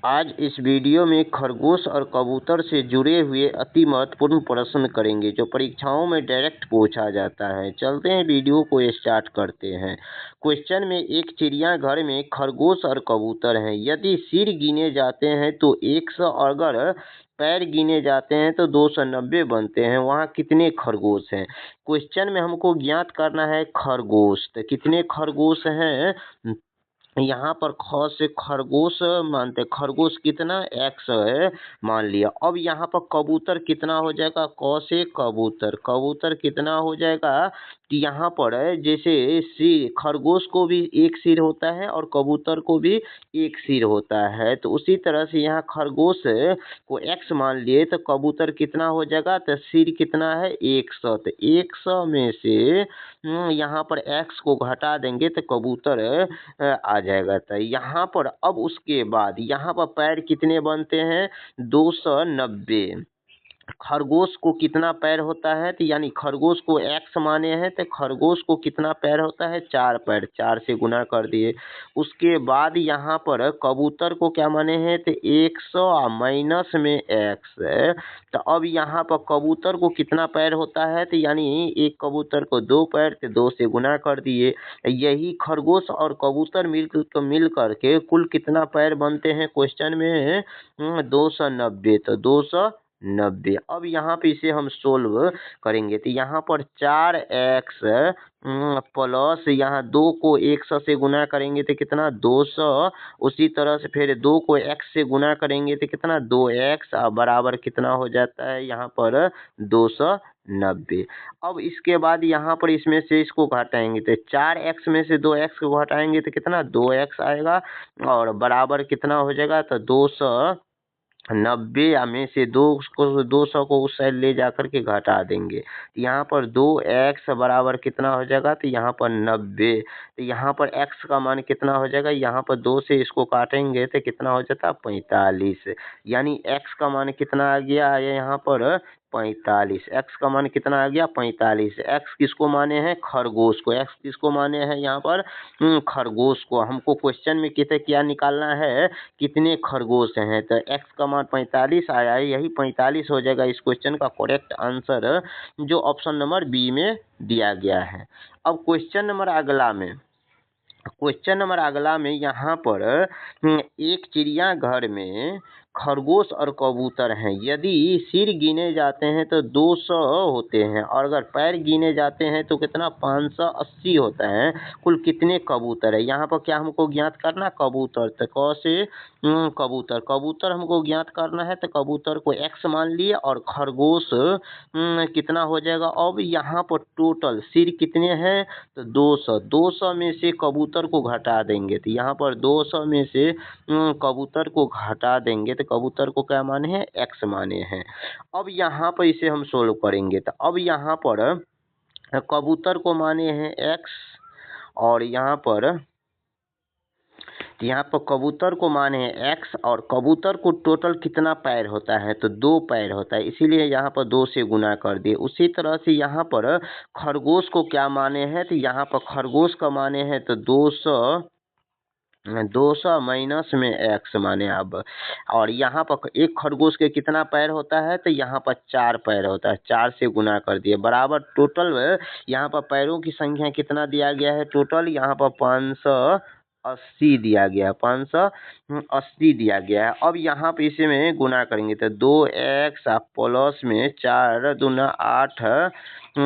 आज इस वीडियो में खरगोश और कबूतर से जुड़े हुए अति महत्वपूर्ण प्रश्न करेंगे जो परीक्षाओं में डायरेक्ट पूछा जाता है। चलते हैं वीडियो को स्टार्ट करते हैं। क्वेश्चन में एक चिड़ियाघर में खरगोश और कबूतर हैं। यदि सिर गिने जाते हैं तो 100, अगर पैर गिने जाते हैं तो 290 बनते हैं। वहाँ कितने खरगोश हैं? क्वेश्चन में हमको ज्ञात करना है खरगोश। तो कितने खरगोश हैं? यहाँ पर ख से खरगोश मानते, खरगोश कितना x है मान लिया। अब यहाँ पर कबूतर कितना हो जाएगा? क से कबूतर, कबूतर कितना हो जाएगा? कि यहाँ पर जैसे सिर, खरगोश को भी एक सिर होता है और कबूतर को भी एक सिर होता है, तो उसी तरह से यहाँ खरगोश को x मान लिए तो कबूतर कितना हो जाएगा? तो सिर कितना है? 100। तो 100 में से यहाँ पर x को घटा देंगे तो कबूतर आ जाएगा। तो यहाँ पर अब उसके बाद यहाँ पर पैर कितने बनते हैं? 290। खरगोश को कितना पैर होता है? तो यानी खरगोश को x माने हैं तो खरगोश को कितना पैर होता है? 4 पैर, 4 से गुना कर दिए। उसके बाद यहाँ पर कबूतर को क्या माने हैं? तो 100 माइनस में x है। तो अब यहाँ पर कबूतर को कितना पैर होता है? तो यानी एक कबूतर को 2 पैर, तो 2 से गुना कर दिए। यही खरगोश और कबूतर मिल करके कुल कितना पैर बनते हैं? क्वेश्चन में 290। तो 290। अब यहाँ पे इसे हम सोल्व करेंगे तो यहाँ पर 4x प्लस यहाँ 2 को 100 से गुना करेंगे तो कितना? 200। उसी तरह से फिर 2 को x से गुना करेंगे तो कितना? 2x बराबर कितना हो जाता है? यहाँ पर 290। अब इसके बाद यहाँ पर इसमें से इसको घटाएंगे तो 4x में से 2x को घटाएंगे तो कितना? 2x आएगा और बराबर कितना हो जाएगा? तो 290 में से 200 को उस साइड ले जाकर के घटा देंगे। यहाँ पर 2x बराबर कितना हो जाएगा? तो यहाँ पर 90। तो यहाँ पर x का मान कितना हो जाएगा? यहाँ पर 2 से इसको काटेंगे तो कितना हो जाता? 45। यानी x का मान कितना आ गया? यहाँ पर 45। x का मान कितना आ गया? 45। x किसको माने हैं? खरगोश को। x किसको माने हैं यहाँ पर? खरगोश को। हमको क्वेश्चन में कितने क्या निकालना है? कितने खरगोश हैं? तो x का मान 45 आया है। यही 45 हो जाएगा इस क्वेश्चन का करेक्ट आंसर जो ऑप्शन नंबर बी में दिया गया है। अब क्वेश्चन नंबर अगला में यहाँ पर एक चिड़ियाघर में खरगोश और कबूतर हैं। यदि सिर गिने जाते हैं तो 200 होते हैं और अगर पैर गिने जाते हैं तो कितना? 580 होता है। कुल कितने कबूतर है? यहाँ पर क्या हमको ज्ञात करना? कबूतर। तो क से कबूतर, कबूतर हमको ज्ञात करना है तो कबूतर को x मान लिए और खरगोश कितना हो जाएगा? अब यहाँ पर टोटल सिर कितने हैं? तो 200। 200 में से कबूतर को घटा देंगे तो यहाँ पर 200 में से कबूतर को घटा देंगे तो कबूतर को क्या माने हैं? x माने हैं। अब यहाँ पर इसे हम सोल्व करेंगे तो अब यहाँ पर कबूतर को माने हैं x और यहाँ पर कबूतर को माने हैं x और कबूतर को टोटल कितना पैर होता है? तो 2 पैर होता है, इसीलिए यहाँ पर 2 से गुना कर दिए। उसी तरह से यहाँ पर खरगोश को क्या माने हैं? तो यहाँ पर खरगोश का माने हैं तो 200 माइनस में x माने अब। और यहाँ पर एक खरगोश के कितना पैर होता है? तो यहाँ पर 4 पैर होता है, 4 से गुना कर दिए बराबर टोटल यहाँ पर पैरों की संख्या कितना दिया गया है? टोटल यहाँ पर 580 दिया गया है, 580 दिया गया है। अब यहाँ पे इसे में गुना करेंगे तो 2x प्लस में 4 दूना 8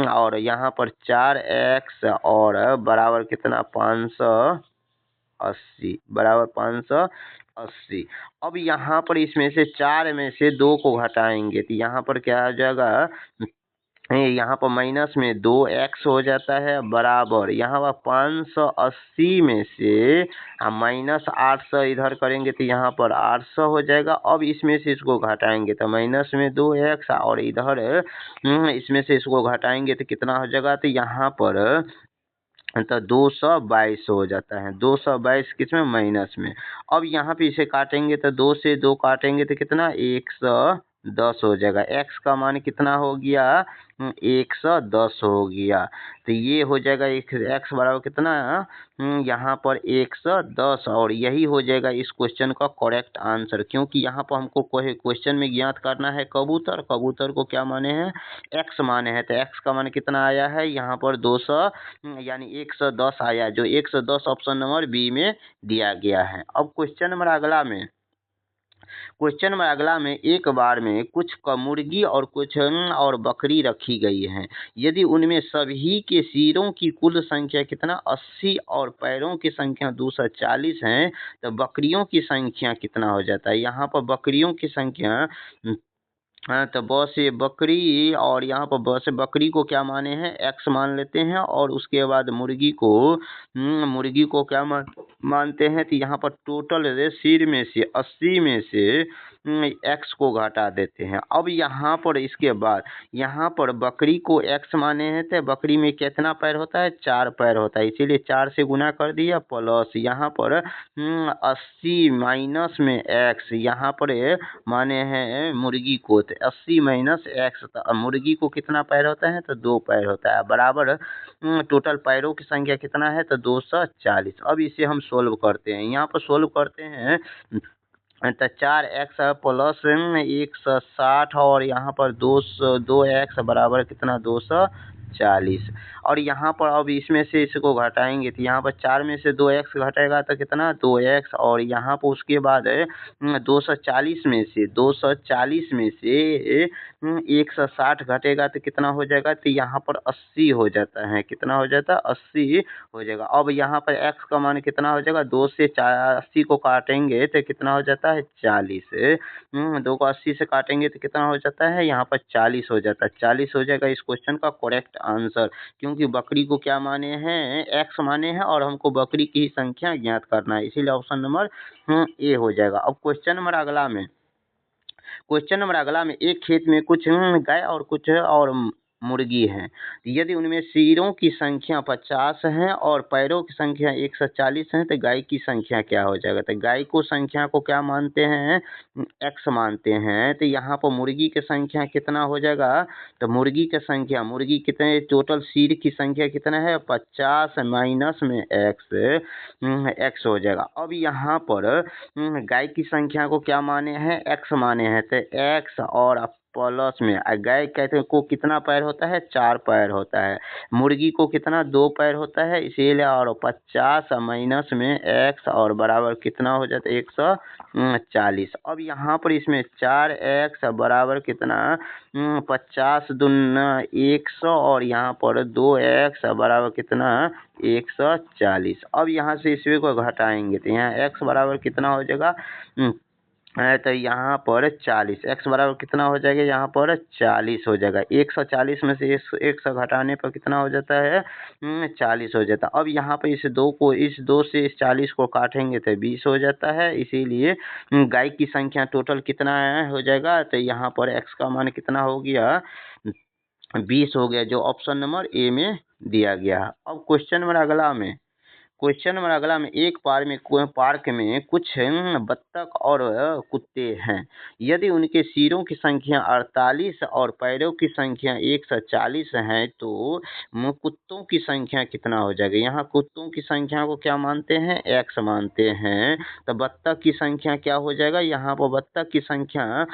और यहाँ पर 4x और बराबर कितना? 580 बराबर 580। अब यहाँ पर इसमें से 4 में से 2 को घटाएंगे तो यहाँ पर क्या आ जाएगा? यहाँ पर माइनस में 2x हो जाता है बराबर यहाँ पर 580 में से माइनस 800 इधर करेंगे तो यहाँ पर 800 हो जाएगा। अब इसमें से इसको घटाएंगे तो माइनस में 2x और इधर इसमें से इसको घटाएंगे तो कितना हो जाएगा? तो यहाँ पर तो 222 हो जाता है। 222 किस में? माइनस में। अब यहाँ पे इसे काटेंगे तो 2 से 2 काटेंगे तो कितना? 100 10 हो जाएगा। x का मान कितना हो गया? 110 हो गया। तो ये हो जाएगा x बराबर कितना? यहाँ पर 110, और यही हो जाएगा इस क्वेश्चन का करेक्ट आंसर, क्योंकि यहाँ पर हमको क्वेश्चन में ज्ञात करना है कबूतर। कबूतर को क्या माने हैं? x माने हैं। तो x का मान कितना आया है? यहाँ पर 200 यानी 110 आया, जो 110 ऑप्शन नंबर बी में दिया गया है। अब क्वेश्चन में अगला में एक बार में कुछ मुर्गी और कुछ और बकरी रखी गई हैं। यदि उनमें सभी के सिरों की कुल संख्या कितना 80 और पैरों की संख्या 240 है, तो बकरियों की संख्या कितना हो जाता है? यहाँ पर बकरियों की संख्या हाँ, तो ब से बकरी, और यहाँ पर ब से बकरी को क्या माने हैं? x मान लेते हैं, और उसके बाद मुर्गी को क्या मानते हैं? तो यहाँ पर टोटल सिर में से 80 में से x को घटा देते हैं। अब यहाँ पर इसके बाद यहाँ पर बकरी को x माने हैं, तो बकरी में कितना पैर होता है? 4 पैर होता है, इसीलिए 4 से गुना कर दिया, प्लस यहाँ पर 80 माइनस में x, यहाँ पर माने हैं मुर्गी को, तो 80 माइनस x, मुर्गी को कितना पैर होता है? तो 2 पैर होता है, बराबर टोटल पैरों की संख्या कितना है? तो 240। अब इसे हम सोल्व करते हैं। यहाँ पर सोल्व करते हैं तो 4x प्लस 160, और यहाँ पर 2x बराबर कितना? 240। और यहाँ पर अब इसमें से इसको घटाएंगे, तो यहाँ पर 4 में से 2x घटेगा तो कितना? 2x, और यहाँ पर उसके बाद 240 में से 160 घटेगा तो कितना हो जाएगा? तो यहाँ पर 80 हो जाता है। कितना हो जाता है? 80 हो जाएगा। अब यहाँ पर x का मान कितना हो जाएगा? 2 से 80 को काटेंगे तो कितना हो जाता है? 40। 2 को 80 से काटेंगे तो कितना हो जाता है? यहाँ पर 40 हो जाता है। 40 हो जाएगा इस क्वेश्चन का करेक्ट आंसर, क्योंकि बकरी को क्या माने हैं? x माने हैं, और हमको बकरी की ही संख्या ज्ञात करना है, इसीलिए ऑप्शन नंबर ए हो जाएगा। अब क्वेश्चन नंबर अगला में एक खेत में कुछ गाय और कुछ और मुर्गी हैं। यदि उनमें सिरों की संख्या 50 है और पैरों की संख्या 140 है, तो गाय की संख्या क्या हो जाएगा? तो गाय को संख्या को क्या मानते हैं? x मानते हैं। तो यहाँ पर मुर्गी की संख्या कितना हो जाएगा? तो मुर्गी कितने टोटल सिर की संख्या कितना है? 50 माइनस में x हो जाएगा। अब यहाँ पर गाय की संख्या को क्या माने हैं? x माने हैं, तो x और प्लस में गाय कहते हैं को कितना पैर होता है? 4 पैर होता है। मुर्गी को कितना? 2 पैर होता है, इसीलिए, और 50 माइनस में x, और बराबर कितना हो जाता है? 140। अब यहाँ पर इसमें 4x बराबर कितना? 50 दूना 100, और यहाँ पर 2x बराबर कितना? 140। अब यहाँ से इसमें को घटाएंगे तो यहाँ x बराबर कितना हो जाएगा? तो यहाँ पर 40, x बराबर कितना हो जाएगा? यहाँ पर 40 हो जाएगा। 140 में से 100 घटाने पर कितना हो जाता है? 40 हो जाता है। अब यहाँ पर इस 2 से इस 40 को काटेंगे तो 20 हो जाता है, इसीलिए गाय की संख्या टोटल कितना हो जाएगा? तो यहाँ पर x का मान कितना हो गया? 20 हो गया, जो ऑप्शन नंबर ए में दिया गया। अब क्वेश्चन नंबर अगला में एक पार्क में कुछ बत्तख और कुत्ते हैं। यदि उनके सिरों की संख्या 48 और पैरों की संख्या 140 है, तो कुत्तों की संख्या कितना हो जाएगा? यहाँ कुत्तों की संख्या को क्या मानते हैं? x मानते हैं। तो बत्तख की संख्या क्या हो जाएगा? यहाँ पर बत्तख की संख्या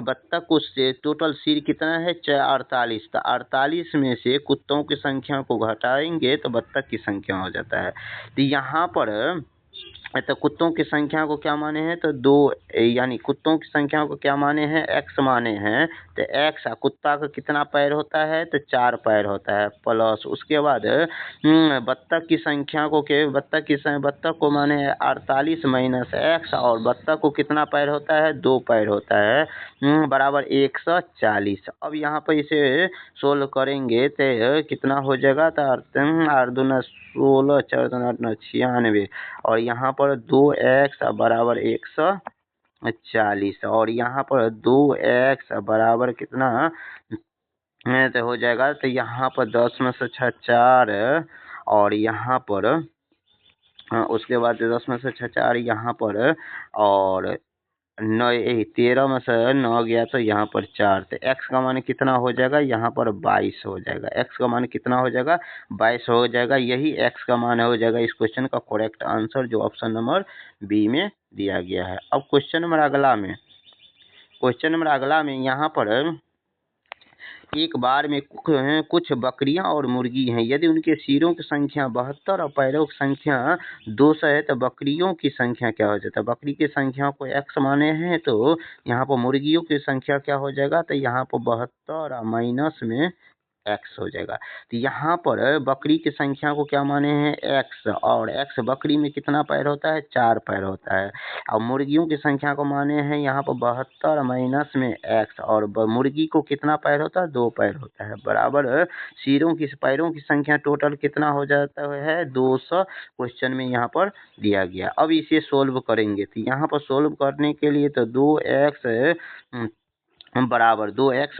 बत्तख को से टोटल सिर कितना है? 48। तो 48 में से कुत्तों की संख्या को घटाएंगे तो बत्तख की संख्या हो जाता है। तो यहाँ पर तो कुत्तों की संख्या को क्या माने हैं? तो 2, यानी कुत्तों की संख्या को क्या माने हैं? x माने हैं। तो x कुत्ता का कितना पैर होता है? तो 4 पैर होता है, प्लस उसके बाद बत्तख की संख्या को बत्तख को माने 48 माइनस x, और बत्तख को कितना पैर होता है? 2 पैर होता है, बराबर 140। अब यहाँ पर इसे सोल्व करेंगे तो कितना हो जाएगा? तो 8 दूना 16, 4 दूना 8 96, और यहाँ पर 2x बराबर 140, और यहाँ पर 2x बराबर कितना तो हो जाएगा? तो यहाँ पर 10 में से 6 4, और यहाँ पर उसके बाद 10 में से 6 4 यहाँ पर, और 9 13 में से 9 गया तो यहाँ पर 4, तो x का मान कितना हो जाएगा, यहाँ पर 22 हो जाएगा। x का मान कितना हो जाएगा, 22 हो जाएगा। यही x का मान हो जाएगा इस क्वेश्चन का करेक्ट आंसर, जो ऑप्शन नंबर बी में दिया गया है। अब क्वेश्चन नंबर अगला में यहाँ पर एक बार में कुछ बकरियां और मुर्गी हैं। यदि उनके सिरों की संख्या 72 और पैरों की संख्या 200 है तो बकरियों की संख्या क्या हो जाता है। बकरी की संख्या को x माने हैं तो यहाँ पर मुर्गियों की संख्या क्या हो जाएगा, तो यहाँ पर 72 माइनस में x हो जाएगा। तो यहाँ पर बकरी की संख्या को क्या माने हैं, x, और x बकरी में कितना पैर होता है, 4 पैर होता है। और मुर्गियों की संख्या को माने हैं यहाँ पर 72 माइनस में x, और मुर्गी को कितना पैर होता है, 2 पैर होता है, बराबर पैरों की संख्या टोटल कितना हो जाता है, 200 क्वेश्चन में यहाँ पर दिया गया। अब इसे सोल्व करेंगे, तो यहाँ पर सोल्व करने के लिए तो 2x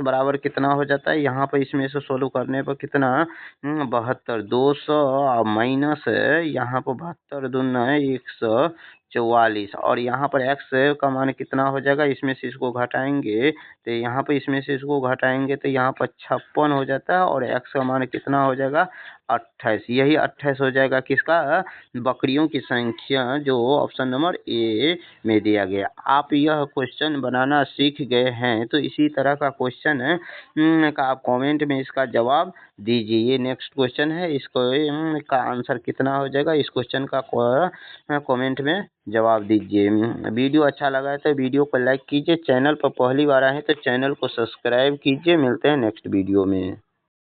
बराबर कितना हो जाता है, यहाँ पर इसमें से सोल्व करने पर कितना 72, 200 माइनस यहाँ पर 72 दूना 144, और यहाँ पर x का मान कितना हो जाएगा, इसमें से इसको घटाएंगे तो यहाँ पर इसमें से इसको घटाएंगे तो यहाँ पर 56 हो जाता है, और x का मान कितना हो जाएगा 28। यही 28 हो जाएगा किसका, बकरियों की संख्या, जो ऑप्शन नंबर ए में दिया गया। आप यह क्वेश्चन बनाना सीख गए हैं तो इसी तरह का क्वेश्चन का आप कमेंट में इसका जवाब दीजिए। ये नेक्स्ट क्वेश्चन है, इसको का आंसर कितना हो जाएगा, इस क्वेश्चन का कमेंट में जवाब दीजिए। वीडियो अच्छा लगा है तो वीडियो को लाइक कीजिए, चैनल पर पहली बार आए हैं तो चैनल को सब्सक्राइब कीजिए। मिलते हैं नेक्स्ट वीडियो में।